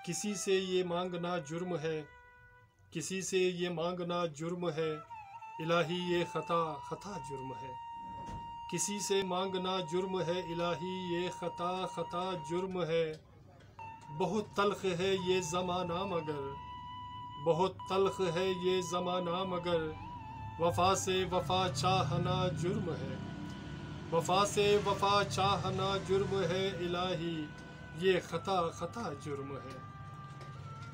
کسی سے یہ مانگنا جرم ہے، کسی سے یہ مانگنا جرم ہے، الہی یہ خطا خطا جرم ہے۔ کسی سے مانگنا جرم ہے، الہی یہ خطا خطا جرم ہے۔ بہت تلخ ہے یہ زمانہ مگر، بہت تلخ ہے یہ زمانہ مگر، وفا سے وفا چاہنا جرم ہے، وفا سے وفا چاہنا جرم ہے، الہی یہ خطا خطا جرم ہے۔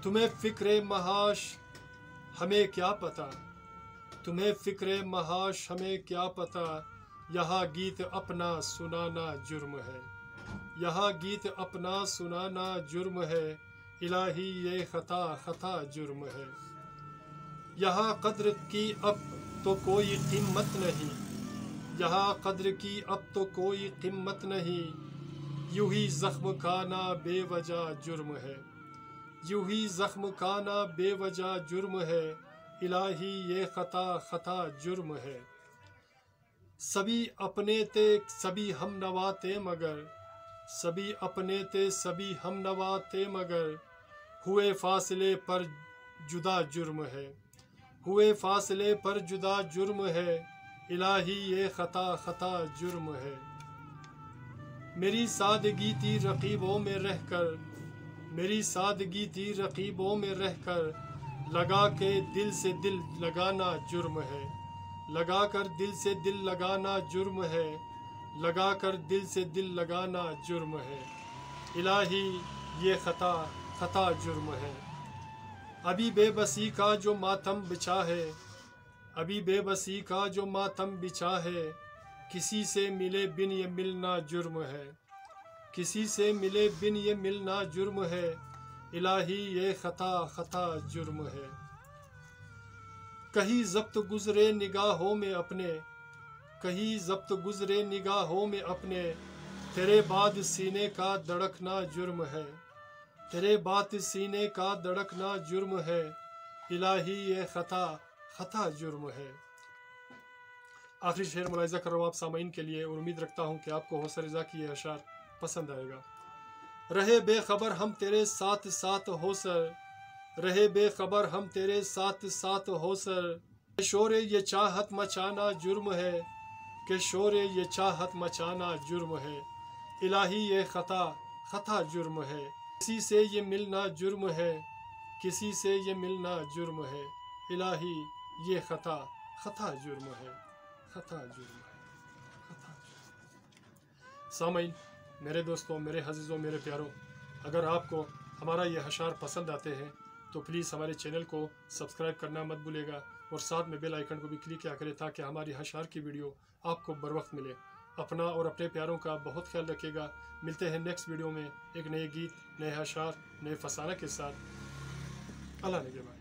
تمہیں فکر معاش ہمیں کیا پتہ، تمہیں فکر معاش ہمیں کیا پتہ، یہاں گیت اپنا سنانا جرم ہے، یہاں گیت اپنا سنانا جرم ہے، الہی یہ خطا خطا جرم ہے۔ یہاں قدر کی اب تو کوئی قیمت نہیں، یہاں قدر کی اب تو کوئی قیمت نہیں، یوں ہی زخم کھانا بے وجہ جرم ہے، یوں ہی زخم کھانا بے وجہ جرم ہے، الہی یہ خطا خطا جرم ہے۔ سبھی اپنے تھے سبھی ہم نوا تھے مگر، سبھی اپنے تھے سبھی ہم نوا تھے مگر، ہوئے فاصلے پر جدا جرم ہے، ہوئے فاصلے پر جدا جرم ہے، الہی یہ خطا خطا جرم ہے۔ میری سادگی تھی رقیبوں میں رہ کر، میری سادگی تھی رقیبوں میں رہ کر، لگا کے دل سے دل لگانا جرم ہے، لگا کر دل سے دل لگانا جرم ہے، لگا کر دل سے دل لگانا جرم ہے، الہی یہ خطا خطا جرم ہے۔ ابھی بے بسی کا جو ماتم بچھا ہے، ابھی بے بسی کا جو ماتم بچھا ہے، کسی سے ملے بن یہ ملنا جرم ہے، کسی سے ملے بن یہ ملنا جرم ہے، الہی یہ خطا خطا جرم ہے۔ کہیں ضبط گزرے نگاہوں میں اپنے، کہیں ضبط گزرے نگاہوں میں اپنے، تیرے بعد سینے کا دھڑکنا جرم ہے، تیرے بعد سینے کا دھڑکنا جرم ہے، الہی یہ خطا خطا جرم ہے۔ آخری شعر ملاحظہ کر رہا ہوں آپ سامعین کے لیے، اور امید رکھتا ہوں کہ آپ کو حوصلہ رضا کی یہ اشعار پسند آئے گا۔ رہے بے خبر ہم تیرے ساتھ ساتھ ہو سر، رہے بے خبر ہم تیرے ساتھ ساتھ ہو سر، کہ شور یہ چاہت مچانا جرم ہے، کہ شور یہ چاہت مچانا جرم ہے، الہی یہ خطا خطا جرم ہے۔ کسی سے یہ ملنا جرم ہے، کسی سے یہ ملنا جرم ہے، الہی یہ خطا خطا جرم ہے، خطا جرم ہے، خطا جرم ہے۔ سامعین، میرے دوستوں، میرے عزیزوں، میرے پیاروں، اگر آپ کو ہمارا یہ اشعار پسند آتے ہیں تو پلیز ہمارے چینل کو سبسکرائب کرنا مت بھولے گا، اور ساتھ میں بیل آئیکن کو بھی کلک کیا کریں تاکہ ہماری اشعار کی ویڈیو آپ کو بر وقت ملے۔ اپنا اور اپنے پیاروں کا بہت خیال رکھیے گا۔ ملتے ہیں نیکسٹ ویڈیو میں ایک نئے گیت، نئے اشعار، نئے فسانہ کے ساتھ۔ اللہ نگہبان۔